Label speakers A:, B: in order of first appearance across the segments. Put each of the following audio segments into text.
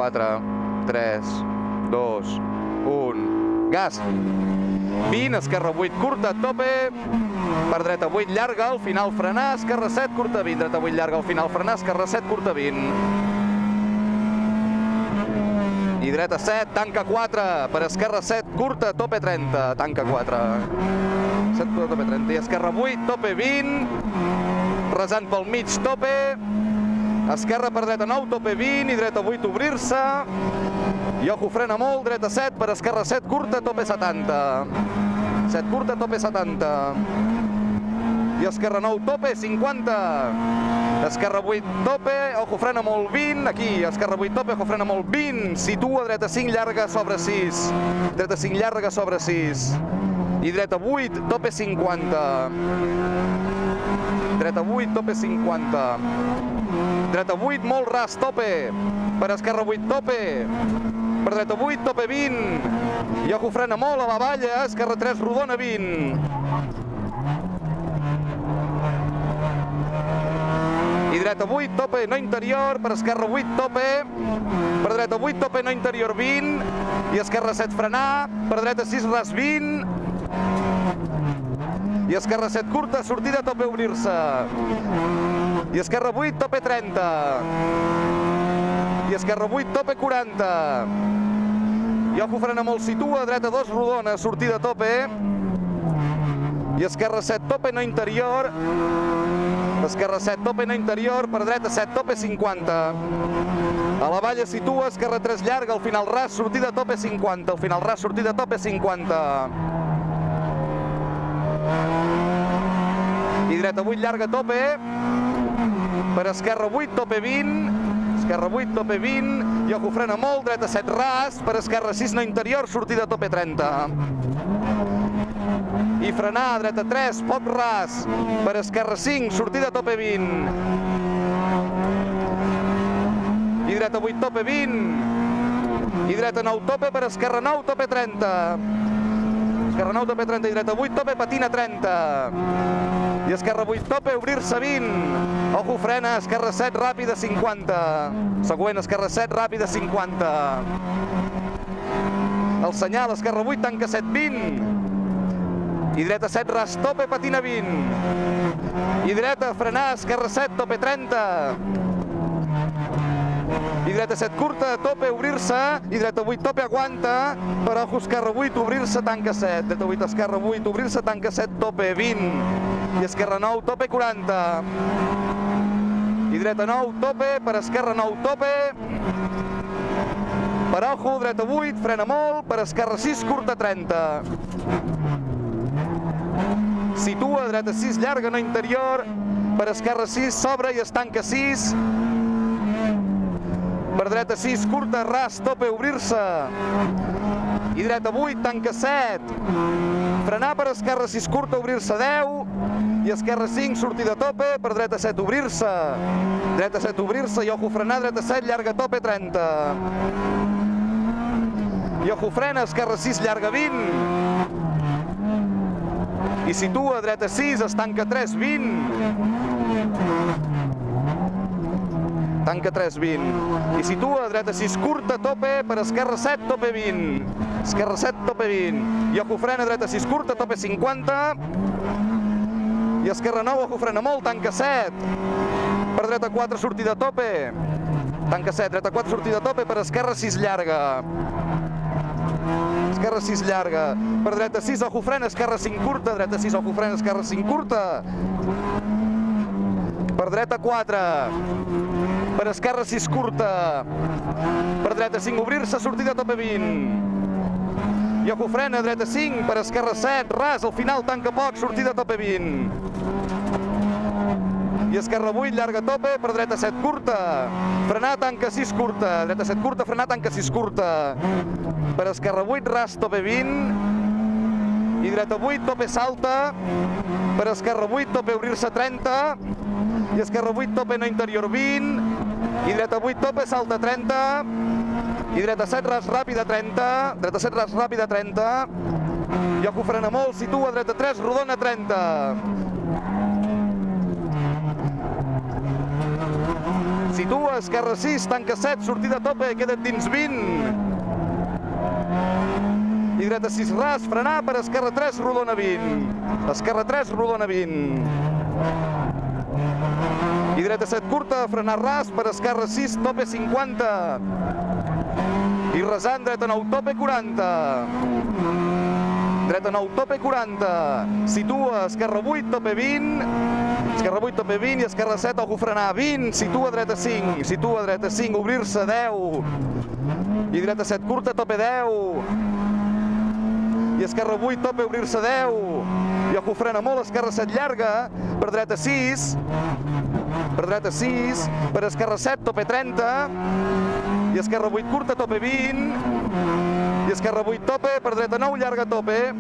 A: 4, 3, 2, 1, gas. 20, esquerra 8, curta, tope, per dreta 8, llarga, al final frenar, esquerra 7, curta 20, dreta 8, llarga, al final frenar, esquerra 7, curta 20. I dreta 7, tanca 4, per esquerra 7, curta, tope 30, tanca 4. 7, curta, tope 30, i esquerra 8, tope 20, resant pel mig, tope, esquerra per dreta 9, tope 20, i dreta 8, obrir-se, i ojo, frena molt, dreta 7, per esquerra 7, curta, tope 70. 7, curta, tope 70. I esquerra 9, tope 50. Esquerra 8, tope, ojo, frena molt, 20. Aquí, esquerra 8, tope, ojo, frena molt, 20. Situa, dreta 5, llarga, sobre 6. Dreta 5, llarga, sobre 6. I dreta 8, tope 50. Dreta 8, tope 50. Dreta 8, molt ras, tope. Per esquerra 8, tope. Per dreta 8, tope 20. I ojo, frena molt a la valla, esquerra 3, rodona 20. I dreta 8, tope, no interior, per esquerra 8, tope. Per dreta 8, tope, no interior 20. I esquerra 7, frenar. Per dreta 6, ras 20. I esquerra 7, curta, sortida, tope, obrir-se. I esquerra 8, tope 30. I esquerra 8, tope 40. I ojo, frena molt, situa, dreta 2, rodona, sortida, tope. I esquerra 7, tope, no interior. Esquerra 7, tope, no interior, per dreta 7, tope 50. A la valla situa, esquerra 3, llarga, al final ras, sortida, tope 50. Al final ras, sortida, tope 50. I dreta 8, llarga, tope. Per esquerra 8, tope 20. Esquerra 8, tope 20, i ojo, frena molt, dreta 7, ras, per esquerra 6, no interior, sortida, tope 30. I frenar, dreta 3, poc ras, per esquerra 5, sortida, tope 20. I dreta 8, tope 20. I dreta 9, tope, per esquerra 9, tope 30. Esquerra 9, tope 30, i dreta 8, tope, patina 30. I esquerra 8, tope, obrir-se 20. Ojo, frena, esquerra 7, ràpida 50. Següent, esquerra 7, ràpida 50. El senyal, esquerra 8, tanca 7, 20. I dreta 7, ras, tope, patina 20. I dreta, frenar, esquerra 7, tope 30. I dreta 7, curta, tope, obrir-se. I dreta 8, tope, aguanta. Per ojo, esquerra 8, obrir-se, tanca 7. Dreta 8, esquerra 8, obrir-se, tanca 7, tope 20. I esquerra 9, tope 40. I dreta 9, tope, per esquerra 9, tope. Per ojo, dreta 8, frena molt, per esquerra 6, curta 30. Situa, dreta 6, llarga, no interior. Per esquerra 6, s'obre i es tanca 6. Per dreta 6, curta, ras, tope, obrir-se. I dreta 8, tanca 7. Frenar per esquerra 6, curta, obrir-se 10. I esquerra 5, sortida, tope, per dreta 7, obrir-se. Dreta 7, obrir-se, i ojo, frenar, dreta 7, llarga, tope, 30. I ojo, frena, esquerra 6, llarga, 20. I situa, dreta 6, es tanca 3, 20. Tanca 3, 20. I situa, dreta 6, curta, tope, per esquerra 7, tope 20. Esquerra 7, tope 20. I ojo, frena, dreta 6, curta, tope 50. I esquerra 9, ojo, frena molt, tanca 7. Per dreta 4, sortida, tope. Tanca 7, dreta 4, sortida, tope, per esquerra 6, llarga. Esquerra 6, llarga. Per dreta 6, ojo, frena, esquerra 5, curta. Dreta 6, ojo, frena, esquerra 5, curta. Per dreta 4. Per esquerra 6, curta. Per dreta 5, obrir-se, sortida, tope 20. I ojo, frena, dreta 5, per esquerra 7, ras, al final tanca poc, sortida, tope 20. I esquerra 8, llarga, tope, per dreta 7, curta. Frenar, tanca 6, curta. Dreta 7, curta, frenar, tanca 6, curta. Per esquerra 8, ras, tope 20. I dreta 8, tope, salta. Per esquerra 8, tope, obrir-se 30. I esquerra 8, tope, no interior 20. I dreta 8, tope, salta 30. I dreta 7, ras, ràpida 30. Dreta 7, ras, ràpida 30. I ojo, frena molt, situa, dreta 3, rodona 30. Situa, esquerra 6, tanca 7, sortida a tope, queda't dins 20. I dreta 6 ras, frenar per esquerra 3, rodona 20. Esquerra 3, rodona 20. I dreta 7 curta, frenar ras per esquerra 6, tope 50. I resant, dreta 9, tope 40. Dreta 9, tope 40. Situa, esquerra 8, tope 20. Esquerra 8, tope 20 i esquerra 7, ojo frenar 20. Situa, dreta 5. Situa, dreta 5, obrir-se 10. I dreta 7 curta, tope 10. I esquerra 8, tope, obrir-se 10. I ojo frena molt, esquerra 7 llarga, per dreta 6. Per dreta 6, per esquerra 7, tope 30. I esquerra 8 curta, tope 20. I esquerra 8 tope, per dreta 9, llarga tope.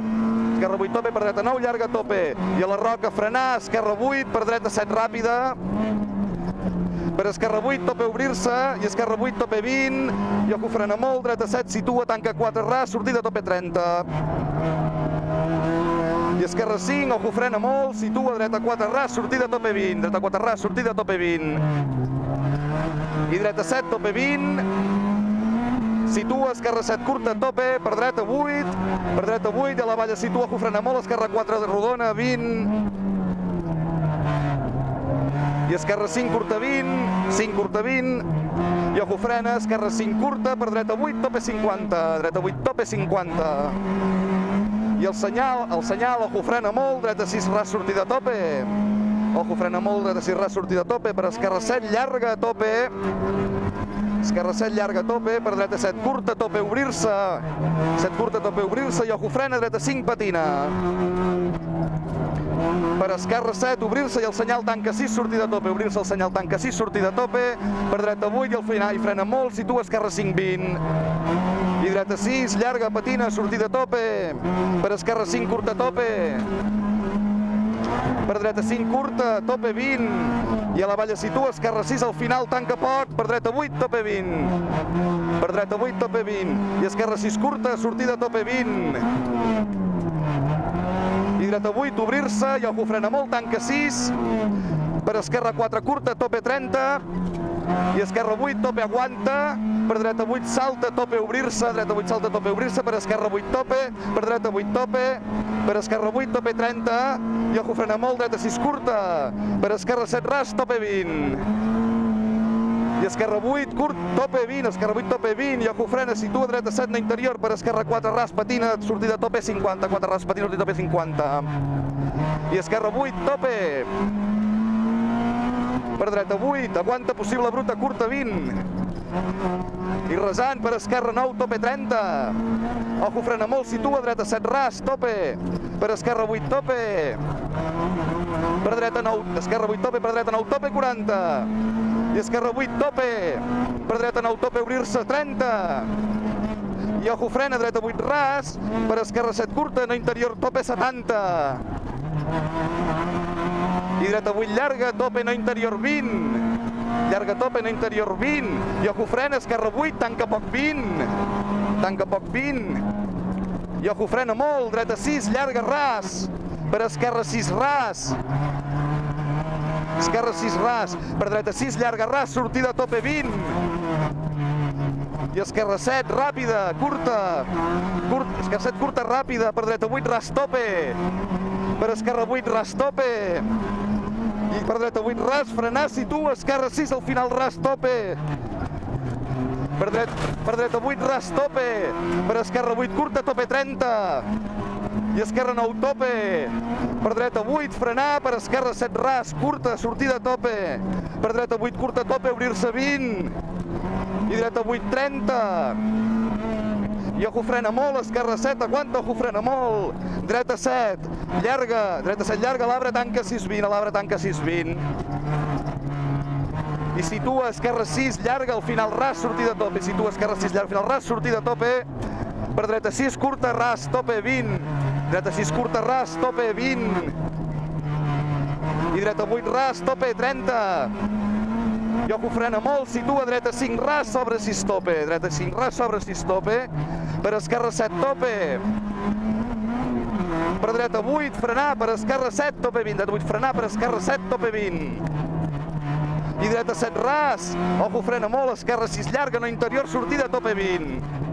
A: Esquerra 8 tope, per dreta 9, llarga tope. I a la roca frenar, esquerra 8, per dreta 7 ràpida. Per esquerra 8, tope obrir-se, i esquerra 8, tope 20. I ojo frena molt, dreta 7, situa, tanca 4 ras, sortida tope 30. I esquerra 5, ojo frena molt, situa, dreta 4 ras, sortida tope 20. Dreta 4 ras, sortida tope 20. I dreta 7, tope 20. Situa, esquerra 7 curta, tope, per dreta 8. Per dreta 8, a la valla situa, ojo frena molt, esquerra 4 de rodona, 20. I esquerra 5 curta 20, 5 curta 20, i ojo frena, esquerra 5 curta, per dreta 8, tope 50, dreta 8, tope 50. I el senyal, ojo frena molt, dreta 6 ras, sortida a tope. Ojo frena molt, dreta 6 ras, sortida a tope, per esquerra 7, llarga a tope. Esquerra 7, llarga a tope, per dreta 7 curta, tope obrir-se. 7 curta, tope obrir-se, i ojo frena, dreta 5 patina. Per esquerra 7, obrir-se i el senyal tanca 6, sortida a tope. Obrir-se el senyal tanca 6, sortida a tope. Per dreta 8 i el final i frena molt, situa esquerra 5, 20. I dreta 6, llarga, patina, sortida a tope. Per esquerra 5, curta a tope. Per dreta 5, curta, tope 20. I a la valla situa, esquerra 6, al final tanca poc. Per dreta 8, tope 20. Per dreta 8, tope 20. I esquerra 6, curta, sortida a tope 20. I dreta 8, obrir-se, i ojo frena molt, tanca 6. Per esquerra 4, curta, tope 30. I esquerra 8, tope aguanta. Per dreta 8, salta, tope obrir-se. Dreta 8, salta, tope obrir-se. Per esquerra 8, tope. Per dreta 8, tope. Per esquerra 8, tope 30. I ojo frena molt, dreta 6, curta. Per esquerra 7, ras, tope 20. I esquerra 8, curt, tope 20, esquerra 8, tope 20, i ojo frena, situa dreta 7 na interior, per esquerra 4 ras, patina, sortida tope 50, 4 ras, patina, sortida tope 50. I esquerra 8, tope. Per dreta 8, aguanta, possible bruta, curta 20. I resant, per esquerra 9, tope 30. Ojo frena molt, situa dreta 7 ras, tope. Per esquerra 8, tope. Per dreta 9, esquerra 8, tope, per dreta 9, tope 40. I esquerra 8, tope. Per dreta 9, tope, obrir-se 30. I ojo frena, dreta 8, ras. Per esquerra 7, curta, no interior, tope 70. I dreta 8, llarga, tope, no interior 20. Llarga, tope, no interior 20. I ojo frena, esquerra 8, tanca poc 20. Tanca poc 20. I ojo frena molt, dreta 6, llarga, ras. Per esquerra 6, ras. Esquerra 6, ras. Per dreta 6, llarga, ras, sortida a tope 20. I esquerra 7, ràpida, curta. Esquerra 7, curta, ràpida. Per dreta 8, ras, tope. Per esquerra 8, ras, tope. I per dreta 8, ras, frenar, situa. Esquerra 6, al final, ras, tope. Per dreta 8, ras, tope. Per esquerra 8, curta, tope 30. I esquerra 9, tope. Per dreta 8, frenar. Per esquerra 7, ras, curta, sortida a tope. Per dreta 8, curta, tope, obrir-se 20. I dreta 8, 30. I ojo frena molt, esquerra 7, aguanta, ojo frena molt. Dreta 7, llarga, dreta 7 llarga, l'arbre tanca 6-20, l'arbre tanca 6-20. I situa esquerra 6, llarga, al final ras, sortida a tope. Situa esquerra 6, llarga, al final ras, sortida a tope. Per dreta 6, curta, ras, tope 20. Dreta 6, curta, ras, tope 20. I dreta 8, ras, tope 30. I ojo frena molt, situa dreta 5, ras, sobre 6, tope. Dreta 5, ras, sobre 6, tope. Per esquerra 7, tope. Per dreta 8, frenar, per esquerra 7, tope 20. Dreta 8, frenar, per esquerra 7, tope 20. I dreta 7 ras. Ojo, frena molt, esquerra 6 llarga, no interior, sortida, tope 20.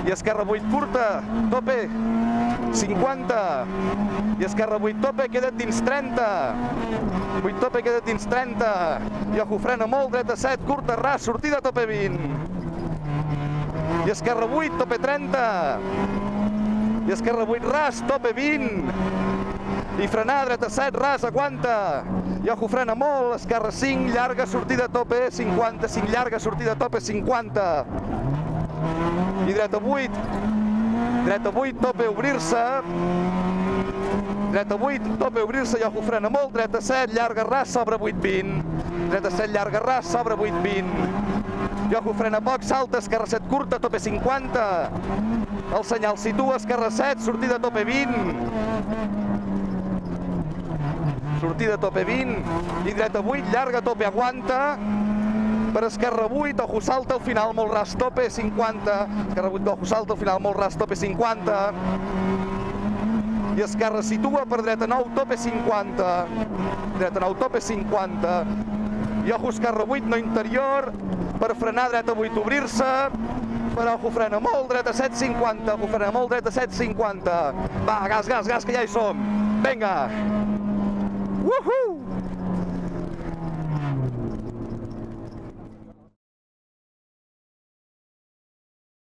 A: I esquerra 8 curta, tope 50. I esquerra 8 tope, queda't dins 30. 8 tope, queda't dins 30. I ojo, frena molt, dreta 7, curta, ras, sortida, tope 20. I esquerra 8, tope 30. I esquerra 8, ras, tope 20. I frenar, dreta 7, ras, aguanta. I ojo, frena molt, esquerra 5, llarga, sortida, tope 50. 5 llarga, sortida, tope 50. I dreta 8. Dreta 8, tope, obrir-se. Dreta 8, tope, obrir-se i ojo, frena molt. Dreta 7, llarga, ras, sobre 8-20. Dreta 7, llarga, ras, sobre 8-20. I ojo, frena poc, salta, esquerra 7, curta, tope 50. El senyal situa, esquerra 7, sortida, tope 20. Sortida, tope 20. I dreta 8, llarga, tope, aguanta. Per esquerra 8, ojo, salta al final, molt ras, tope 50. Esquerra 8, ojo, salta al final, molt ras, tope 50. I esquerra situa, per dreta 9, tope 50. Dreta 9, tope 50. I ojo, esquerra 8, no interior. Per frenar, dreta 8, obrir-se. Per ojo, frena molt, dreta 7, 50. Ojo, frena molt, dreta 7, 50. Va, gas, gas, gas, que ja hi som. Vinga! Woohoo!